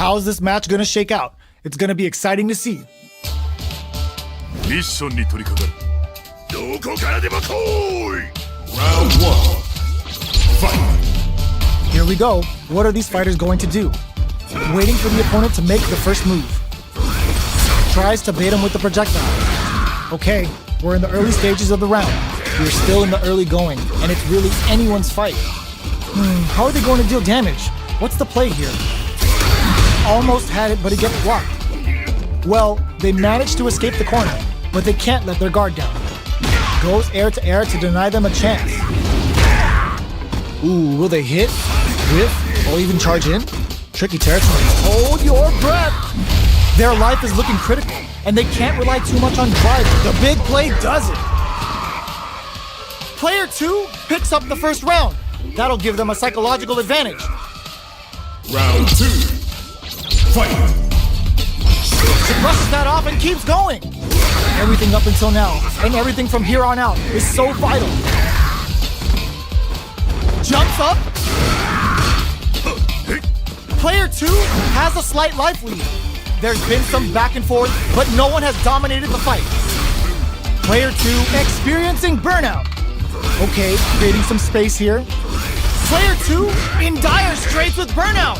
How's this match gonna shake out? It's gonna be exciting to see. ミッションに取り掛かる。どこからでも来い。Round 1. Fight. Here we go. What are these fighters going to do? Waiting for the opponent to make the first move. Tries to bait him with the projectile. Okay, we're in the early stages of the round. We're still in the early going, and it's really anyone's fight. How are they going to deal damage? What's the play here? Almost had it, but it gets blocked. Well, they managed to escape the corner, but they can't let their guard down. Goes air to deny them a chance. Ooh, will they hit, whiff, or even charge in? Tricky territory. Hold your breath! Their life is looking critical, and they can't rely too much on drive. The big play does it! Player 2 picks up the first round. That'll give them a psychological advantage. Round 2. Fight. She brushes that off and keeps going. Everything up until now, and everything from here on out, is so vital. Jumps up. Player 2 has a slight life lead. There's been some back and forth, but no one has dominated the fight. Player 2 experiencing burnout. Okay, creating some space here. Player 2 in dire straits with burnout.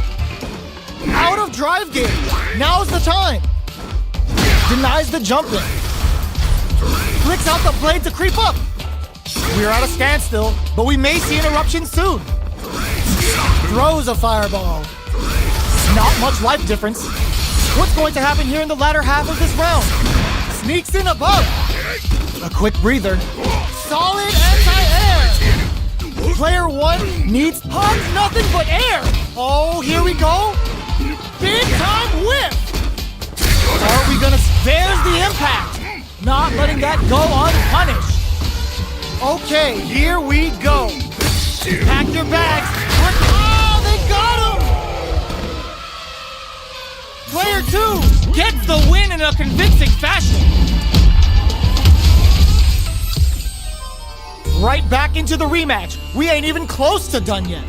Out of drive gauge. Now's the time. Denies the jump in. Flicks out the blade to creep up. We're at a standstill, but we may see an eruption soon. Throws a fireball. Not much life difference. What's going to happen here in the latter half of this round? Sneaks in above. A quick breather. Solid anti-air. Player 1 needs hugs nothing but air. Oh, here we go. Big time whip. Are we gonna... There's the impact. Not letting that go unpunished. Okay, here we go. Pack your bags. Oh, they got him. Player 2 gets the win in a convincing fashion. Right back into the rematch. We ain't even close to done yet.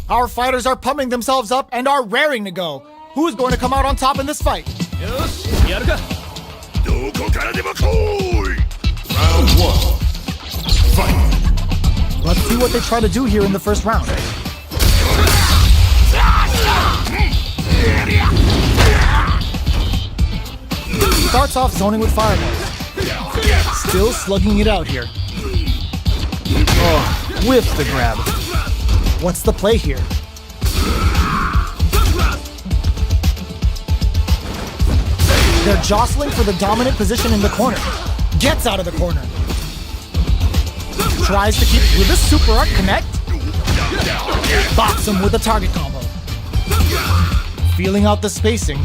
Our fighters are pumping themselves up and are raring to go. Who's going to come out on top in this fight? よしやるかどこからでも来い Round 1 Fight Let's see what they try to do here in the first round. Starts off zoning with fireballs. Still slugging it out here. Oh, whiffs the grab. What's the play here? They're jostling for the dominant position in the corner. Gets out of the corner. Tries to keep with a super art connect. Box him with a target combo. Feeling out the spacing.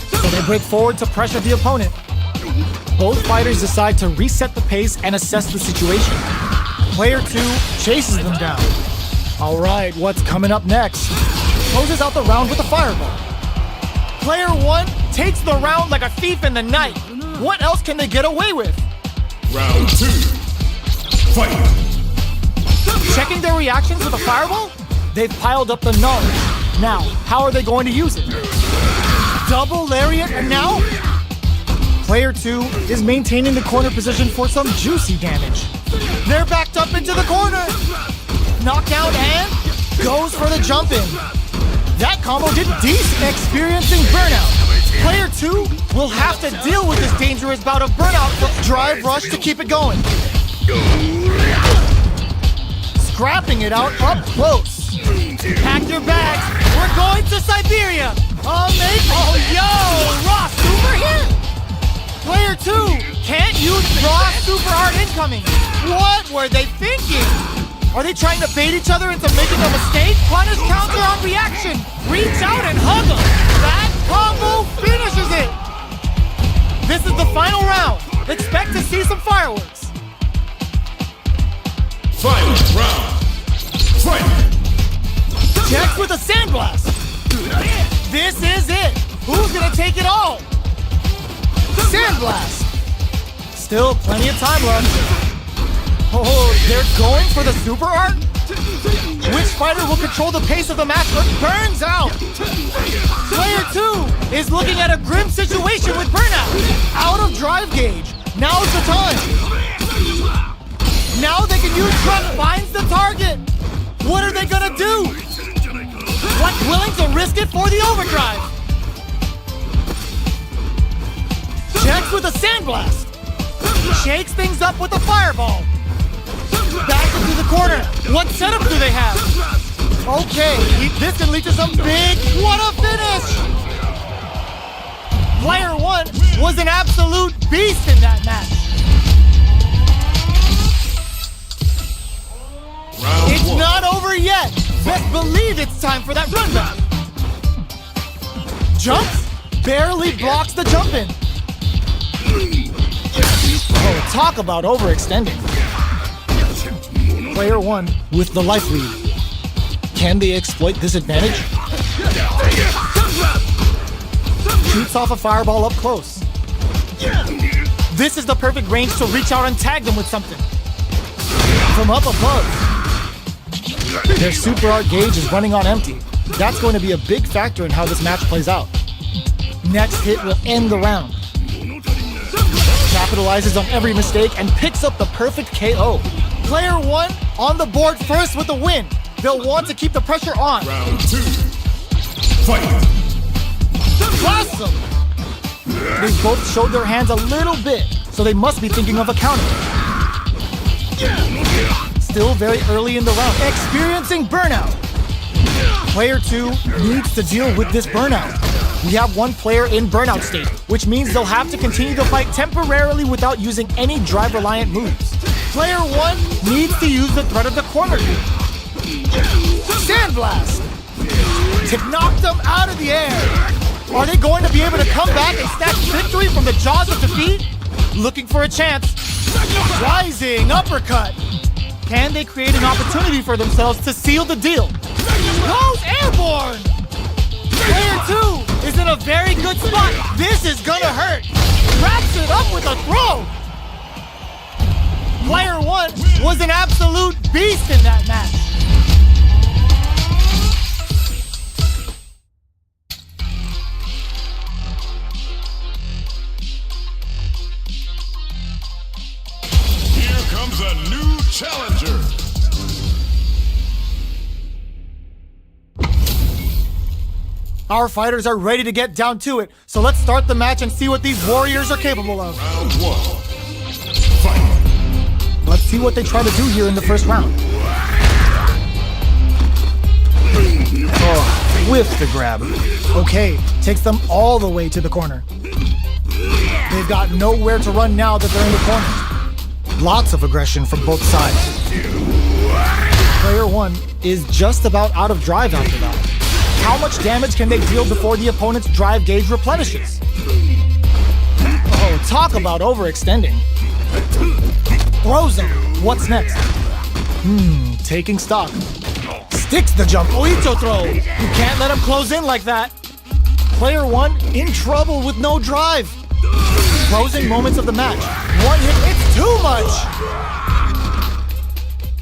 So they break forward to pressure the opponent. Both fighters decide to reset the pace and assess the situation. Player 2 chases them down. Alright, what's coming up next? Closes out the round with a fireball. Player 1 takes the round like a thief in the night. What else can they get away with? Round 2 Fight Checking their reactions with a fireball? They've piled up the knowledge. Now, how are they going to use it? Double lariat and now? Player 2 is maintaining the corner position for some juicy damage. They're backed up into the corner. Knockout and goes for the jump in. That combo did decent, experiencing burnout. Player 2 will have to deal with this dangerous bout of burnout for drive rush to keep it going. Scrapping it out up close. Pack your bags. We're going to Siberia. Oh, yo, raw super here. Player 2 can't use raw super art incoming. What were they thinking? Are they trying to bait each other into making a mistake? Punish counter on reaction. Reach out and hug them. That combo finishes it. This is the final round. Expect to see some fireworks. Final round Fight Checks with a sandblast. This is it. Who's gonna take it all? Sandblast. Still plenty of time left. Oh, they're going for the super art? Which fighter will control the pace of the match but burns out? Player 2 is looking at a grim situation with burnout. Out of drive gauge. Now's the time. Now they can use truck finds the target. What are they gonna do? What, willing to risk it for the overdrive? Checks with a sandblast. Shakes things up with a fireball. Back into the corner. What setup do they have? Okay, this can lead to some big... What a finish! Player 1 was an absolute beast in that match. Round It's 1 not over yet. Best believe it's time for that run back. Jumps, barely blocks the jump in. Oh, talk about overextending. Player 1 with the life lead. Can they exploit this advantage? Shoots off a fireball up close. This is the perfect range to reach out and tag them with something. From up above. Their super art gauge is running on empty. That's going to be a big factor in how this match plays out. Next hit will end the round. Capitalizes on every mistake and picks up the perfect KO. Player 1 on the board first with the win. They'll want to keep the pressure on. Round 2 Fight Awesome! They both showed their hands a little bit, so they must be thinking of a counter. Still very early in the round, experiencing burnout. Player 2 needs to deal with this burnout. We have one player in burnout state, which means they'll have to continue the fight temporarily without using any drive-reliant moves. Player 1 needs to use the threat of the corner. Sandblast! To knock them out of the air. Are they going to be able to come back and snatch victory from the jaws of defeat? Looking for a chance. Rising uppercut. Can they create an opportunity for themselves to seal the deal? Goes airborne! Player 2 is in a very good spot. This is gonna hurt. Wraps it up with a throw. Player 1 was an absolute beast in that match. Our fighters are ready to get down to it, so let's start the match and see what these warriors are capable of. Round 1. Fight. Let's see what they try to do here in the first round. Oh, whiffs the grab. Okay, takes them all the way to the corner. They've got nowhere to run now that they're in the corner. Lots of aggression from both sides. Player 1 is just about out of drive after that. How much damage can they deal before the opponent's drive gauge replenishes? Oh, talk about overextending. Throws him. What's next? Taking stock. Sticks the jump. Oito throw. You can't let him close in like that. Player 1 in trouble with no drive. Closing moments of the match. One hit, it's too much.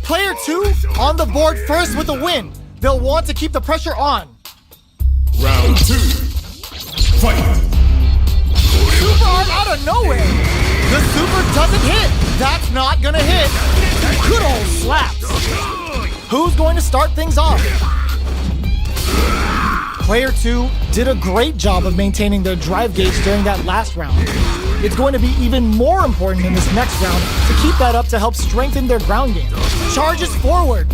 Player 2 on the board first with a win. They'll want to keep the pressure on. Round 2. Fight. Super arm out of nowhere. The super doesn't hit. That's not gonna hit. Good old slaps. Who's going to start things off? Player 2 did a great job of maintaining their drive gauge during that last round. It's going to be even more important in this next round to keep that up to help strengthen their ground game. Charges forward.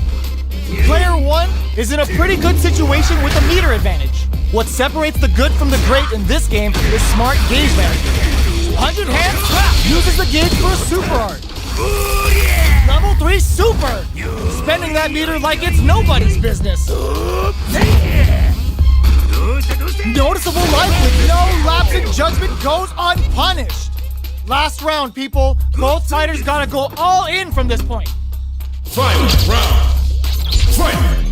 Player 1 is in a pretty good situation with a meter advantage. What separates the good from the great in this game is smart gauge management. 100 hand slap uses the gauge for a super art. Level 3 super. Spending that meter like it's nobody's business. Noticeable life with no lapse in judgment goes unpunished. Last round, people. Both fighters gotta go all in from this point. Final round. Fight.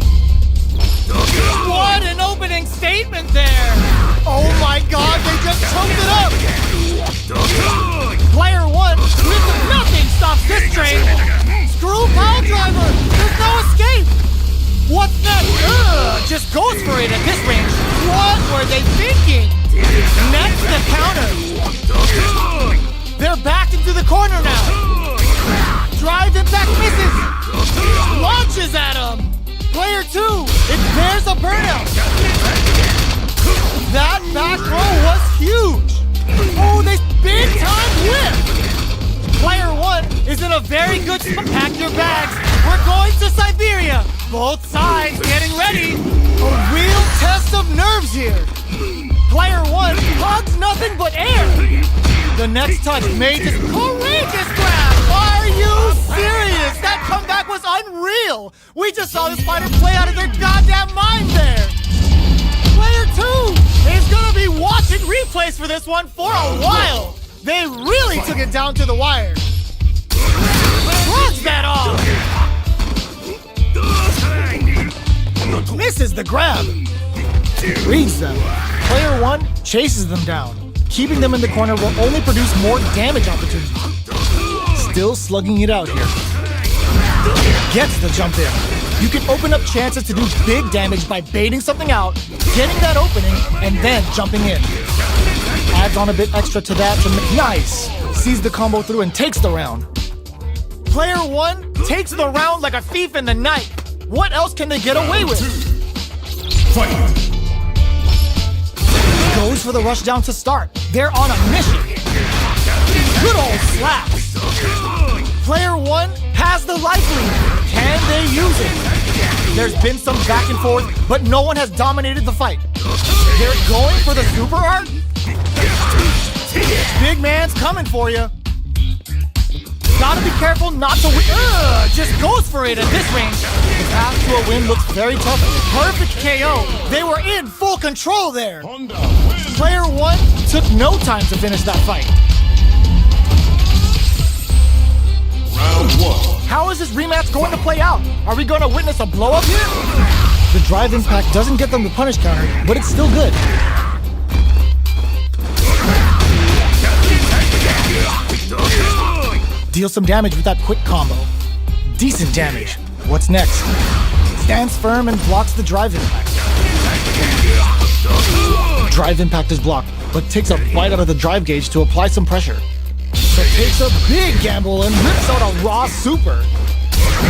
What an opening statement there! Oh my god, they just choked it up! Player 1 with nothing stops this train! Screw pile driver! There's no escape! What's next? Just goes for it at this range. What were they thinking? Next, the counter. They're backed into the corner now. Drive impact misses. Launches at him. Player 2, it bears a burnout. That back row was huge. Oh, they big time whip. Player 1 is in a very good spot. Pack your bags. We're going to Siberia. Both sides getting ready. A real test of nerves here. Player 1 hugs nothing but air. The next touch made this courageous grab. Are you serious? That comeback was unreal. We just saw this fighter play out of their goddamn mind there. Player 2 is gonna be watching replays for this one for a while. They really took it down to the wire. Shrugs that off. Misses the grab. Reads them. Player 1 chases them down. Keeping them in the corner will only produce more damage opportunities. Still slugging it out here. Gets the jump in. You can open up chances to do big damage by baiting something out, getting that opening, and then jumping in. Adds on a bit extra to that to make nice. Sees the combo through and takes the round. Player 1 takes the round like a thief in the night. What else can they get away with? Fight. Goes for the rush down to start. They're on a mission. Good old slaps. Player 1 has the life lead. Can they use it? There's been some back and forth, but no one has dominated the fight. They're going for the super art? Big man's coming for you. Gotta be careful not to win. Just goes for it at this range. The path to a win looks very tough. Perfect KO. They were in full control there. Player 1 took no time to finish that fight. Round 1. How is this rematch going to play out? Are we going to witness a blow-up here? The drive impact doesn't get them the punish counter, but it's still good. Deal some damage with that quick combo. Decent damage. What's next? Stands firm and blocks the drive impact. Drive impact is blocked, but takes a bite out of the drive gauge to apply some pressure. So takes a big gamble and rips out a raw super.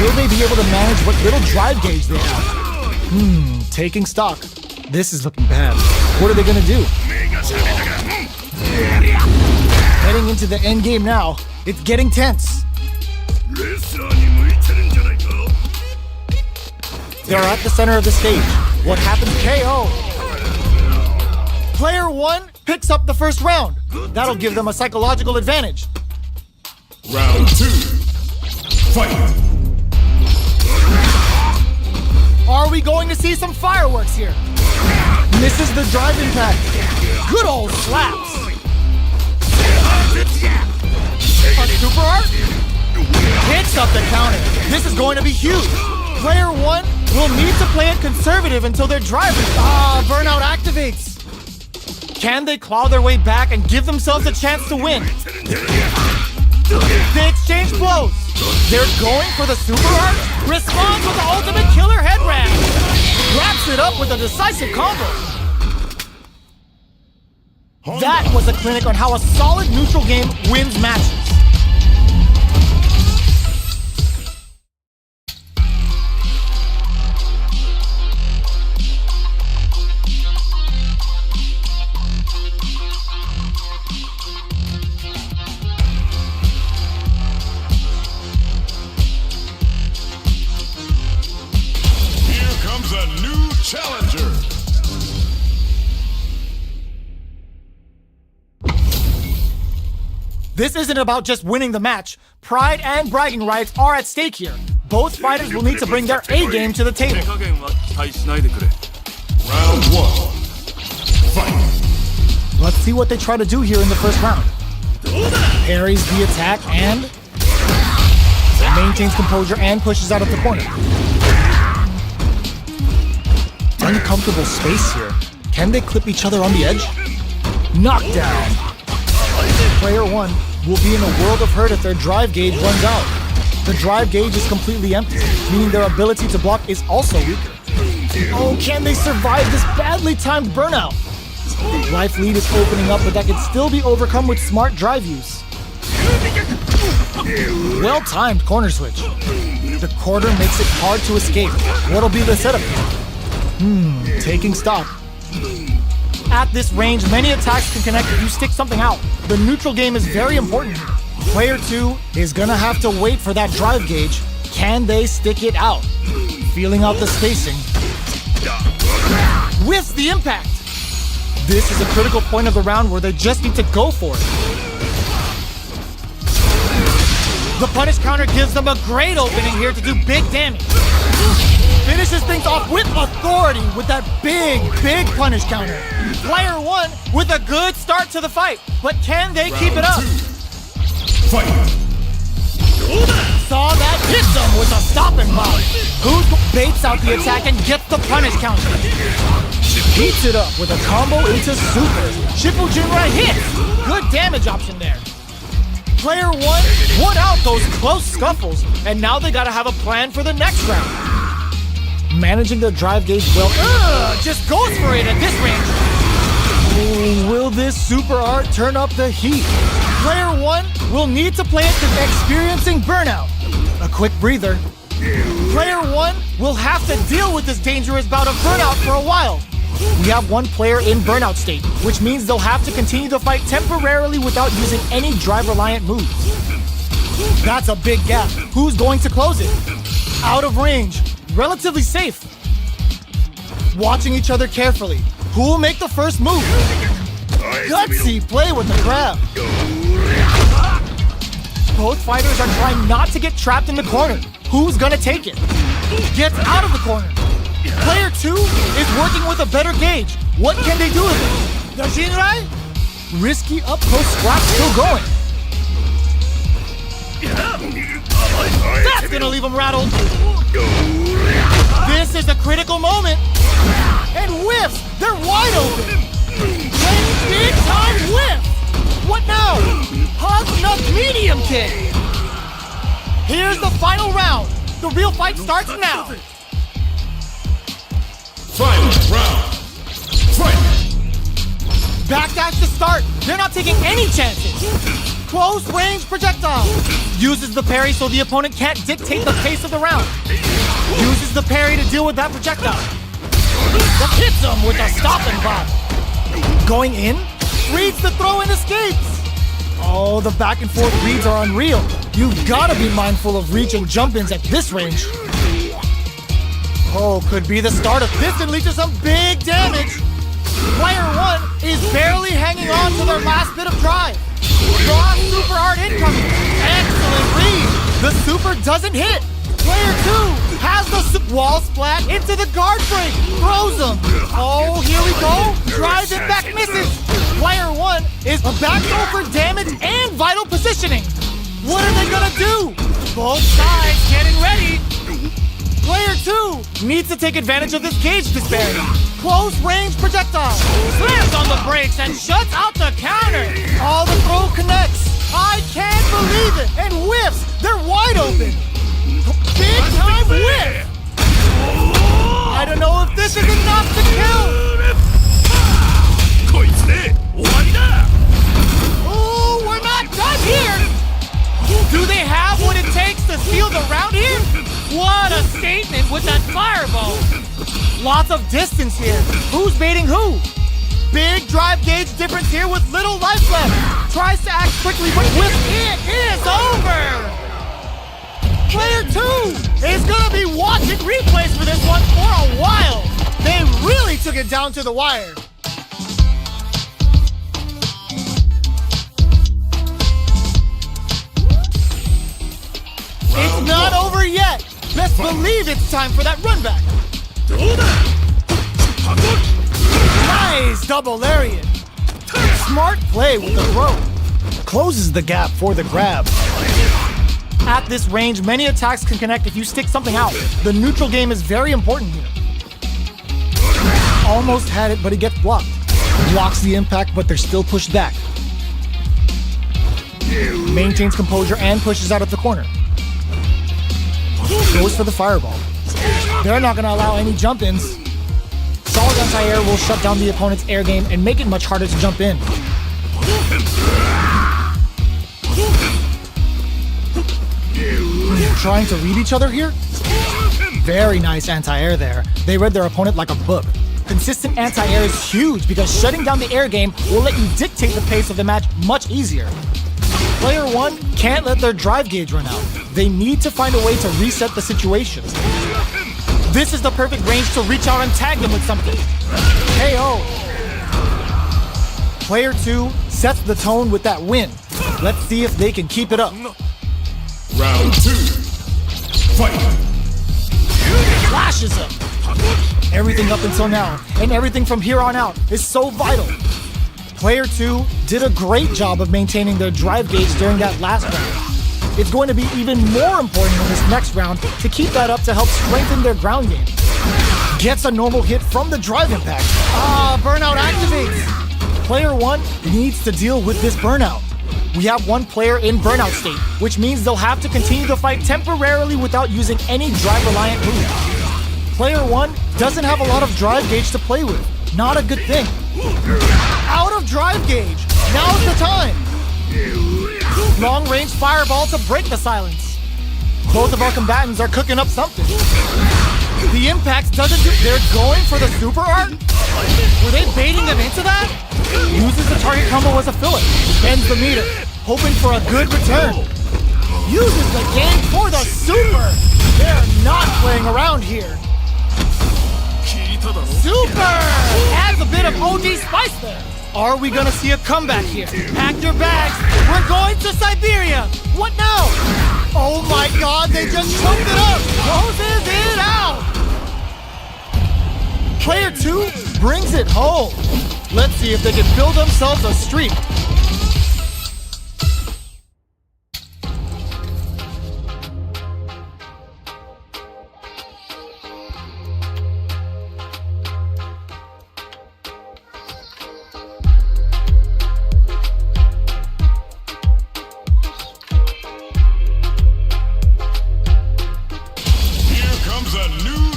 Will they be able to manage what little drive gauge they have? Taking stock. This is looking bad. What are they gonna do? Heading into the end game now. It's getting tense. They're at the center of the stage. What happens? KO. Player 1 picks up the first round. That'll give them a psychological advantage. Round 2. Fight. Are we going to see some fireworks here? Misses the drive impact. Good old slaps. A super art? Picks up the counter. This is going to be huge. Player 1 will need to play it conservative until their drive burnout activates. Can they claw their way back and give themselves a chance to win? They exchange blows. They're going for the super art. Responds with the ultimate killer head ram. Wraps it up with a decisive combo. That was a clinic on how a solid neutral game wins matches. Here comes a new challenger. This isn't about just winning the match. Pride and bragging rights are at stake here. Both fighters will need to bring their A game to the table. Round 1. Fight. Let's see what they try to do here in the first round. Parries the attack and maintains composure and pushes out of the corner. Uncomfortable space here. Can they clip each other on the edge? Knockdown. Player 1 will be in a world of hurt if their drive gauge runs out. The drive gauge is completely empty, meaning their ability to block is also weaker. Oh, can they survive this badly timed burnout? Life lead is opening up, but that can still be overcome with smart drive use. Well-timed corner switch. The quarter makes it hard to escape. What'll be the setup here? Taking stock. At this range, many attacks can connect if you stick something out. The neutral game is very important. Player 2 is gonna have to wait for that drive gauge. Can they stick it out? Feeling out the spacing. Whiffs the impact. This is a critical point of the round where they just need to go for it. The punish counter gives them a great opening here to do big damage. Finishes things off with authority with that big punish counter. Player 1 with a good start to the fight, but can they keep it up? Fight. Saw that, hits them with a stopping block. Who baits out the attack and gets the punish counter? Heats it up with a combo into super. Shippujinrai hits. Good damage option there. Player 1 won out those close scuffles, and now they gotta have a plan for the next round. Managing their drive gauge well, just goes for it at this range. Ooh, will this super art turn up the heat? Player 1 will need to play it to experiencing burnout. A quick breather. Player 1 will have to deal with this dangerous bout of burnout for a while. We have one player in burnout state, which means they'll have to continue the fight temporarily without using any drive-reliant moves. That's a big gap. Who's going to close it? Out of range. Relatively safe. Watching each other carefully. Who will make the first move? Gutsy play with the grab. Both fighters are trying not to get trapped in the corner. Who's gonna take it? Gets out of the corner. Player 2 is working with a better gauge. What can they do with it? Yoshinrai? Risky up-close scrap still going. That's gonna leave him rattled. This is a critical moment. And whiffs! They're wide open! Big time whiff! What now? Hug nut medium kick! Here's the final round. The real fight starts now. Final round. Fight. Backdash to start. They're not taking any chances. Close range projectile. Uses the parry so the opponent can't dictate the pace of the round. Uses the parry to deal with that projectile. Hits him with a stopping block. Going in, reads the throw and escapes. Oh, the back and forth reads are unreal. You've got to be mindful of reach and jump-ins at this range. Oh, could be the start of this and lead to some big damage. Player 1 is barely hanging on to their last bit of drive. Raw super hard incoming. Excellent read. The super doesn't hit. Player 2 has the wall splat into the guard break. Throws him. Oh, here we go. Drive it back, misses. Player 1 is a back throw for damage and vital positioning. What are they gonna do? Both sides getting ready. Player 2 needs to take advantage of this gauge disparity. Close range projectile. Slams on the brakes and shuts out the counter. All the throw connects. I can't believe it. And whiffs. They're wide open. Big time whiff. I don't know if this is enough to kill. Oh, we're not done here. Do they have what it takes to steal the round here? What a statement with that fireball. Lots of distance here. Who's baiting who? Big drive gauge difference here with little life left. Tries to act quickly, but with it is over. Player 2 is gonna be watching replays for this one for a while. They really took it down to the wire. It's not over yet. Best believe it's time for that run back. Nice double lariat. Smart play with the throw. Closes the gap for the grab. At this range, many attacks can connect if you stick something out. The neutral game is very important here. Almost had it, but he gets blocked. Blocks the impact, but they're still pushed back. Maintains composure and pushes out of the corner. Goes for the fireball. They're not going to allow any jump-ins. Solid anti-air will shut down the opponent's air game and make it much harder to jump in. Trying to read each other here? Very nice anti-air there. They read their opponent like a book. Consistent anti-air is huge because shutting down the air game will let you dictate the pace of the match much easier. Player 1 can't let their drive gauge run out. They need to find a way to reset the situation. This is the perfect range to reach out and tag them with something. KO. Player 2 sets the tone with that win. Let's see if they can keep it up. Round 2. Fight. Flashes him. Everything up until now, and everything from here on out, is so vital. Player 2 did a great job of maintaining their drive gauge during that last round. It's going to be even more important in this next round to keep that up to help strengthen their ground game. Gets a normal hit from the drive impact. Burnout activates. Player 1 needs to deal with this burnout. We have one player in burnout state, which means they'll have to continue to fight temporarily without using any drive-reliant moves. Player 1 doesn't have a lot of drive gauge to play with. Not a good thing. Out of drive gauge. Now's the time. Long-range fireball to break the silence. Both of our combatants are cooking up something. The impact doesn't do... They're going for the super art? Were they baiting them into that? Uses the target combo as a filler. Bends the meter, hoping for a good return. Uses the game for the super. They're not playing around here. Super! Adds a bit of OD spice there. Are we gonna see a comeback here? Pack your bags. We're going to Siberia. What now? Oh my god, they just choked it up. Closes it out. Player 2 brings it home. Let's see if they can build themselves a streak.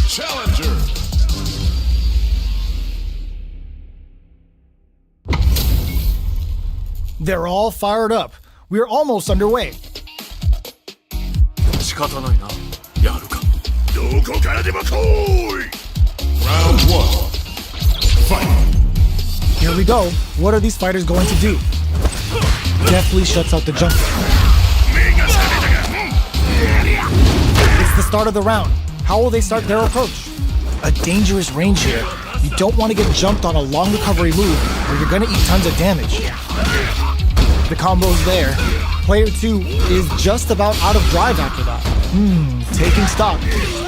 Challenger. They're all fired up. We're almost underway. 仕方ないな。やるか。どこからでも来い。Round 1. Fight. Here we go. What are these fighters going to do? Deftly shuts out the jump. It's the start of the round. How will they start their approach? A dangerous range here. You don't want to get jumped on a long recovery move or you're going to eat tons of damage. The combo's there. Player 2 is just about out of drive after that. Taking stock.